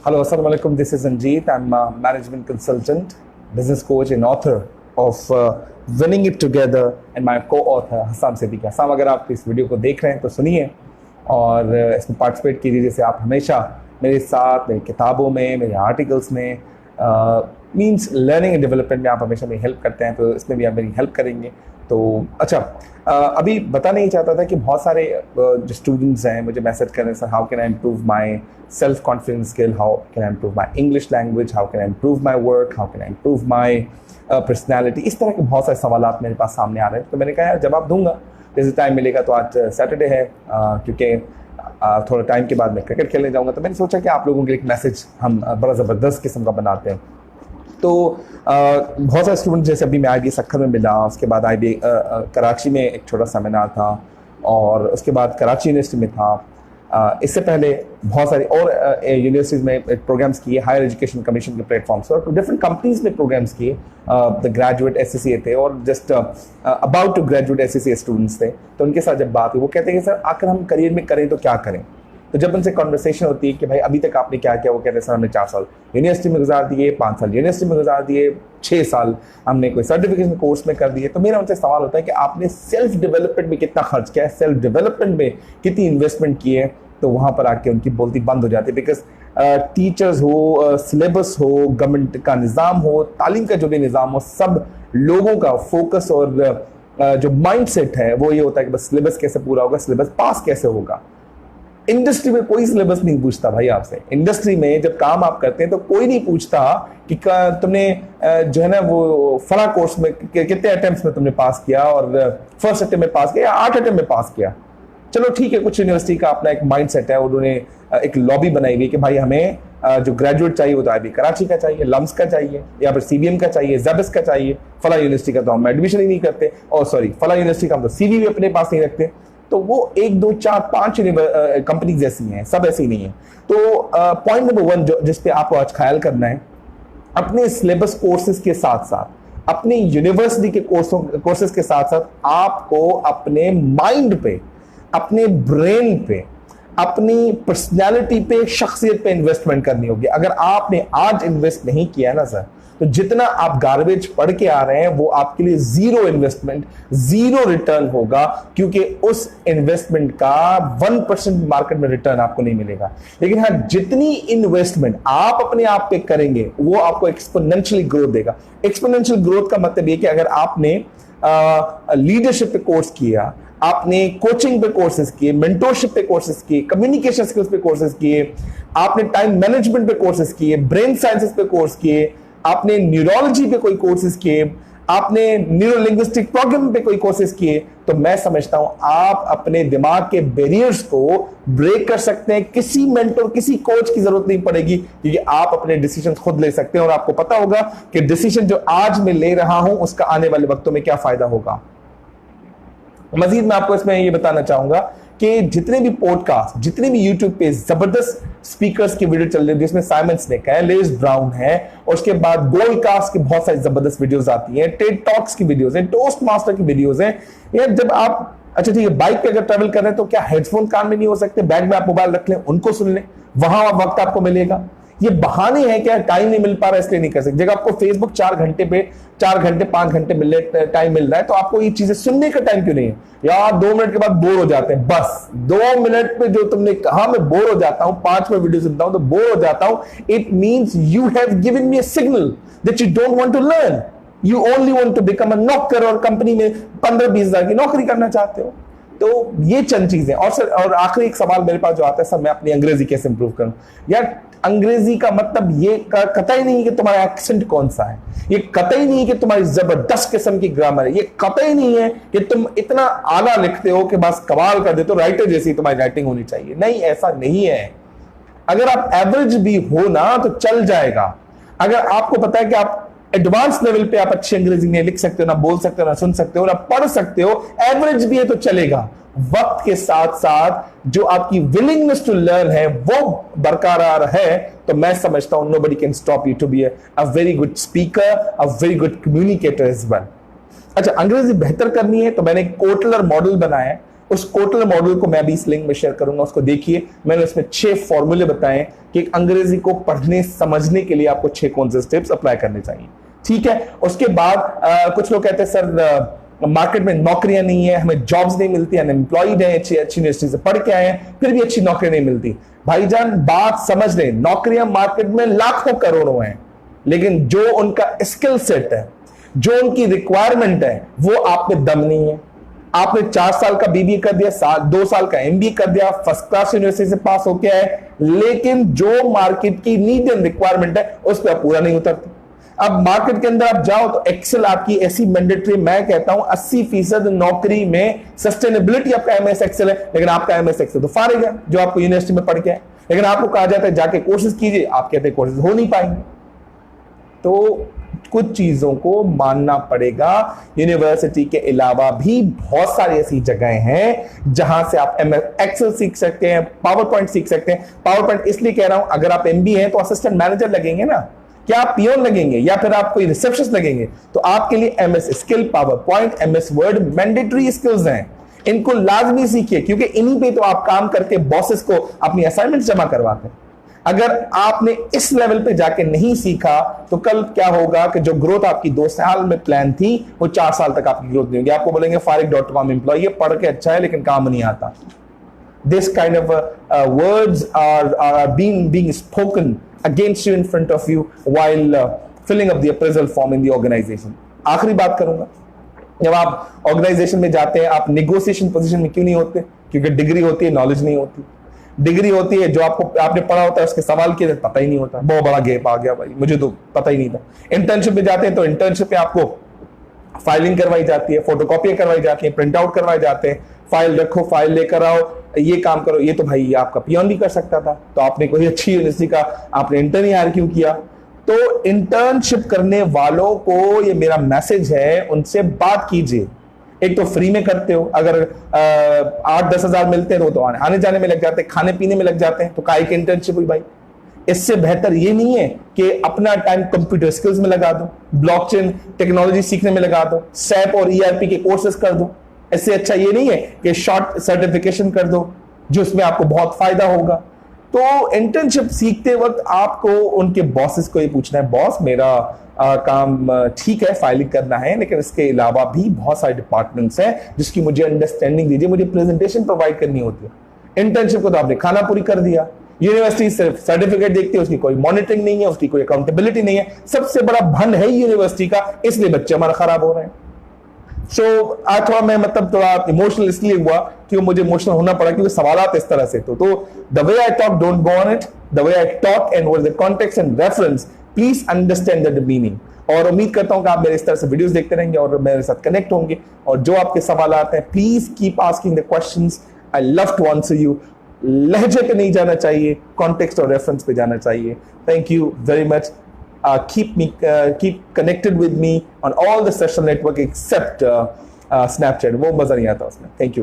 Hello, Assalamu alaikum. This is Ranjeet. I'm a management consultant, business coach, and author of Winning It Together, and my co-author Hasam Siddiqui. Hasam, अगर आप इस video को देख रहे हैं तो सुनिए और इसमें पार्टिसिपेट कीजिए, जैसे आप हमेशा मेरे साथ मेरी किताबों में, मेरे आर्टिकल्स में, मीन्स लर्निंग एंड डेवलपमेंट में आप हमेशा मेरी हेल्प करते हैं, तो इसमें भी आप मेरी हेल्प करेंगे। तो अच्छा, अभी बताना ही चाहता था कि बहुत सारे जो स्टूडेंट्स हैं मुझे मैसेज कर रहे हैं, sir how can I improve my self confidence skill, how can I improve my English language, how can I improve my work, how can I improve my personality. इस तरह के बहुत सारे सवाल मेरे पास सामने आ रहे हैं। तो मैंने कहा यार जवाब दूंगा, जैसे टाइम मिलेगा। तो आज सैटरडे है, क्योंकि थोड़ा टाइम के बाद मैं क्रिकेट खेलने जाऊँगा, तो मैंने सोचा कि आप लोगों के लिए एक मैसेज हम बड़ा ज़बरदस्त किस्म का बनाते हैं। तो बहुत सारे स्टूडेंट, जैसे अभी मैं IB सक्खर में मिला, उसके बाद IB कराची में एक छोटा सेमिनार था, और उसके बाद कराची यूनिवर्सिटी में था। इससे पहले बहुत सारी और यूनिवर्सिटीज़ में प्रोग्राम्स किए, हायर एजुकेशन कमीशन के प्लेटफॉर्म्स पर, तो डिफरेंट कंपनीज में प्रोग्राम्स किए। द ग्रेजुएट SCCA थे और just about to graduate SCCA students थे। तो उनके साथ जब बात हुई, वो कहते हैं कि सर आखिर हम करियर में करें तो क्या करें। तो जब उनसे कॉन्वर्सेशन होती है कि भाई अभी तक आपने क्या किया, वो कहते हैं सर हमने 4 साल यूनिवर्सिटी में गुजार दिए, 5 साल यूनिवर्सिटी में गुजार दिए, 6 साल हमने कोई सर्टिफिकेशन कोर्स में कर दिए। तो मेरा उनसे सवाल होता है कि आपने सेल्फ डेवलपमेंट में कितना खर्च किया है, सेल्फ डेवलपमेंट में कितनी इन्वेस्टमेंट की है। तो वहाँ पर आके उनकी बोलती बंद हो जाती है, बिकॉज टीचर्स हो, सिलेबस हो, गवर्नमेंट का निज़ाम हो, तालीम का जो भी निज़ाम हो, सब लोगों का फोकस और जो माइंड सेट है वो ये होता है कि बस सिलेबस कैसे पूरा होगा, सिलेबस पास कैसे होगा। इंडस्ट्री में कोई सिलेबस नहीं पूछता भाई आपसे। इंडस्ट्री में जब काम आप करते हैं तो कोई नहीं पूछता कि तुमने जो है ना वो फला कोर्स में कितने अटेम्प्ट्स में तुमने पास किया, और फर्स्ट अटेम्प्ट में पास किया या 8 अटेम्प्ट में पास किया। चलो ठीक है, कुछ यूनिवर्सिटी का अपना एक माइंड सेट है, उन्होंने एक लॉबी बनाई हुई कि भाई हमें जो ग्रेजुएट चाहिए वो तो IB कराची का चाहिए, लम्स का चाहिए, या फिर CBM का चाहिए, ज़ेबस का चाहिए। फला यूनिवर्सिटी का तो हम एडमिशन ही नहीं करते, और सॉरी फला यूनिवर्सिटी का हम तो CV भी अपने पास नहीं रखते। तो वो 1, 2, 4, 5 कंपनीज ऐसी हैं, सब ऐसी नहीं है। तो पॉइंट नंबर 1 जिस पे आपको आज ख्याल करना है, अपने सिलेबस कोर्सेज के साथ साथ, अपनी यूनिवर्सिटी के कोर्सेज के साथ साथ आपको अपने माइंड पे, अपने ब्रेन पे, अपनी पर्सनैलिटी पे, शख्सियत पे इन्वेस्टमेंट करनी होगी। अगर आपने आज इन्वेस्ट नहीं किया ना सर, तो जितना आप गार्बेज पढ़ के आ रहे हैं वो आपके लिए जीरो इन्वेस्टमेंट, जीरो रिटर्न होगा, क्योंकि उस इन्वेस्टमेंट का 1% मार्केट में रिटर्न आपको नहीं मिलेगा। लेकिन हाँ, जितनी इन्वेस्टमेंट आप अपने आप पे करेंगे वो आपको एक्सपोनेंशियली ग्रोथ देगा। एक्सपोनेंशियल ग्रोथ का मतलब ये कि अगर आपने लीडरशिप पे कोर्स किया, आपने कोचिंग पे कोर्सेज किए, मेंटोरशिप पे कोर्सेज किए, कम्युनिकेशन स्किल्स पे कोर्सेज किए, आपने टाइम मैनेजमेंट पे कोर्सेज किए, ब्रेन साइंसेस पे कोर्स किए, आपने न्यूरोलॉजी पे कोई कोर्सेज किए, आपने न्यूरो लिंग्विस्टिक प्रोग्राम पे कोई कोर्सेज किए, तो मैं समझता हूं आप अपने दिमाग के बैरियर्स को ब्रेक कर सकते हैं। किसी मेंटर, किसी कोच की जरूरत नहीं पड़ेगी, क्योंकि आप अपने डिसीजन खुद ले सकते हैं, और आपको पता होगा कि डिसीजन जो आज मैं ले रहा हूं उसका आने वाले वक्तों में क्या फायदा होगा। मजीद मैं आपको इसमें ये बताना चाहूंगा कि जितने भी पॉडकास्ट, जितने भी यूट्यूब पे जबरदस्त स्पीकर्स की वीडियो चल रही है, जिसमें साइमन स्नेक है, लेस ब्राउन है, और उसके बाद गोल्डकास्ट की बहुत सारी जबरदस्त वीडियोस आती हैं, टेड टॉक्स की वीडियोस हैं, टोस्ट मास्टर की वीडियोस हैं। यार जब आप, अच्छा ठीक है, बाइक पे अगर ट्रैवल कर रहे हैं तो क्या हेडफोन कान में नहीं हो सकते? बैग में आप मोबाइल रख लें, उनको सुन लें, वहां वक्त आपको मिलेगा। ये बहाने हैं कि टाइम नहीं मिल पा रहा है इसलिए नहीं कर सकते। जब आपको फेसबुक 4 घंटे पे 4 घंटे 5 घंटे टाइम मिल रहा है, तो आपको ये चीजें सुनने का टाइम क्यों नहीं है? यार 2 मिनट के बाद बोर हो जाते हैं। बस 2 मिनट पे जो तुमने कहा मैं बोर हो जाता हूं, 5 में वीडियो सुनता हूं तो बोर हो जाता हूं, it means you have given me a signal that you don't want to learn, you only want to become a नौकर, और कंपनी में 15-20 हजार की नौकरी करना चाहते हो। तो ये चंद चीजें। और सर, और आखिरी एक सवाल मेरे पास जो आता है, सर मैं अपनी अंग्रेजी कैसे इंप्रूव करूं? यार अंग्रेजी का मतलब ये कतई नहीं है कि तुम्हारा एक्सेंट कौन सा है, ये कतई नहीं है कि तुम्हारी जबरदस्त किस्म की ग्रामर है, ये कतई नहीं है कि तुम इतना आला लिखते हो कि बस कमाल कर देते हो, राइटर जैसी तुम्हारी राइटिंग होनी चाहिए। नहीं, ऐसा नहीं है। अगर आप एवरेज भी हो ना तो चल जाएगा। अगर आपको पता है कि आप एडवांस लेवल पे आप अच्छी अंग्रेजी में लिख सकते हो, ना बोल सकते हो, ना सुन सकते हो, ना पढ़ सकते हो, एवरेज भी है तो चलेगा। वक्त के साथ साथ जो आपकी विलिंगनेस टू लर्न है वो बरकरार है, तो मैं समझता हूं nobody can stop you to be a very good speaker, a very good communicator as well। अच्छा, अंग्रेजी बेहतर करनी है तो मैंने एक कोटलर मॉडल बनाया है, उस कोटल मॉडल को मैं भी इस लिंक में शेयर करूंगा, उसको देखिए। मैंने उसमें 6 फॉर्मूले बताए कि एक अंग्रेजी को पढ़ने समझने के लिए आपको 6 कौन से स्टेप्स अप्लाई करने चाहिए, ठीक है। उसके बाद कुछ लोग कहते हैं सर मार्केट में नौकरियां नहीं है, हमें जॉब्स नहीं मिलती, अनएम्प्लॉयड है, अच्छी यूनिवर्सिटी से पढ़ के आए हैं फिर भी अच्छी नौकरी नहीं मिलती। भाईजान बात समझ लें, नौकरियां मार्केट में लाखों करोड़ों हैं, लेकिन जो उनका स्किल सेट है, जो उनकी रिक्वायरमेंट है, वो आप में दम नहीं है। आपने 4 साल का बीबीए कर दिया, 2 साल का एमबीए कर दिया, फर्स्ट क्लास यूनिवर्सिटी से पास होके आए, लेकिन जो मार्केट की नीड एंड रिक्वायरमेंट है उस पर पूरा नहीं उतरते। अब मार्केट के अंदर आप जाओ तो एक्सेल आपकी ऐसी मैंडेटरी, मैं कहता हूं 80% नौकरी में सस्टेनेबिलिटी आपका एमएस एक्सेल है, लेकिन आपका एमएस एक्सेल तो फारिग है जो आपको यूनिवर्सिटी में पढ़ के है। लेकिन आपको कहा जाता है जाके कोर्सेज कीजिए, आप कहते हैं कोर्सेज हो नहीं पाएंगे। तो कुछ चीजों को मानना पड़ेगा। यूनिवर्सिटी के अलावा भी बहुत सारी ऐसी जगहें हैं जहां से आप एमएस एक्सेल सीख सकते हैं, पावर पॉइंट सीख सकते हैं। पावर पॉइंट इसलिए कह रहा हूं, अगर आप एमबीए हैं तो असिस्टेंट मैनेजर लगेंगे ना, क्या आप पियोन लगेंगे या फिर आप कोई रिसेप्शनिस्ट लगेंगे? तो आपके लिए MS skill, power point, MS word mandatory skills हैं, इनको लाजमी सीखिए, क्योंकि इन्हीं पे तो आप काम करके बॉसेस को अपनी असाइनमेंट्स जमा करवाते हैं। अगर आपने इस लेवल पे जाके नहीं सीखा तो कल क्या होगा कि जो ग्रोथ आपकी 2 साल में प्लान थी वो 4 साल तक आपकी ग्रोथ नहीं होगी। आपको बोलेंगे फारिग.com एम्प्लॉय पढ़ के अच्छा है लेकिन काम नहीं आता। This kind of words are being spoken against you in front of you while filling up the appraisal form in the organization. आखिरी बात करूंगा, जब आप ऑर्गेनाइजेशन में जाते हैं आप नेगोशिएशन पोजीशन में क्यों नहीं होते? क्योंकि डिग्री होती है, नॉलेज नहीं होती। डिग्री होती है, जो आपने पढ़ा होता है उसके सवाल किए पता ही नहीं होता। बहुत बड़ा गैप आ गया भाई, मुझे तो पता ही नहीं था। इंटर्नशिप में जाते हैं तो इंटर्नशिप में आपको फाइलिंग करवाई जाती है, फोटोकॉपी करवाई जाती है, प्रिंट आउट करवाए जाते हैं, फाइल रखो, फाइल लेकर आओ, ये काम करो। ये तो भाई आपका पियोन भी कर सकता था, तो आपने कोई अच्छी यूनिवर्सिटी का आपने इंटर्न हायर क्यों किया? तो इंटर्नशिप करने वालों को ये मेरा मैसेज है, उनसे बात कीजिए। एक तो फ्री में करते हो, अगर 8-10 हजार मिलते हैं तो आने जाने में लग जाते हैं, खाने पीने में लग जाते हैं, तो काहे की इंटर्नशिप हुई भाई? इससे बेहतर ये नहीं है कि अपना टाइम कंप्यूटर स्किल्स में लगा दो, ब्लॉकचेन टेक्नोलॉजी सीखने में लगा दो, सैप और ईआरपी के कोर्सेज कर दो। इससे अच्छा ये नहीं है कि शॉर्ट सर्टिफिकेशन कर दो जिसमें आपको बहुत फायदा होगा। तो इंटर्नशिप सीखते वक्त आपको उनके बॉसेस को ये पूछना है, बॉस मेरा काम ठीक है, फाइलिंग करना है, लेकिन इसके अलावा भी बहुत सारे डिपार्टमेंट्स हैं जिसकी मुझे अंडरस्टैंडिंग दीजिए, मुझे प्रेजेंटेशन प्रोवाइड करनी होती है। इंटर्नशिप को तो आपने खाना पूरी कर दिया। यूनिवर्सिटी सिर्फ सर्टिफिकेट देखती है, उसकी कोई मॉनिटरिंग नहीं है, उसकी कोई अकाउंटेबिलिटी नहीं है। सबसे बड़ा भंड है यूनिवर्सिटी का, इसलिए बच्चे हमारा खराब हो रहे हैं। सो आज थोड़ा मैं थोड़ा इमोशनल इसलिए हुआ कि मुझे इमोशनल होना पड़ा क्योंकि सवालात इस तरह से। तो the way I talk don't go on it, the way I talk and what is the context and reference, please understand the meaning. और उम्मीद करता हूं कि आप मेरे इस तरह से वीडियोस देखते रहेंगे और मेरे साथ कनेक्ट होंगे, और जो आपके सवालात हैं please keep asking the questions, I love to answer you. लहजे पे नहीं जाना चाहिए, कॉन्टेक्स्ट और रेफरेंस पे जाना चाहिए। Thank you very much. Keep connected with me on all the social network except Snapchat. वो मजा नहीं आता उसमें। Thank you.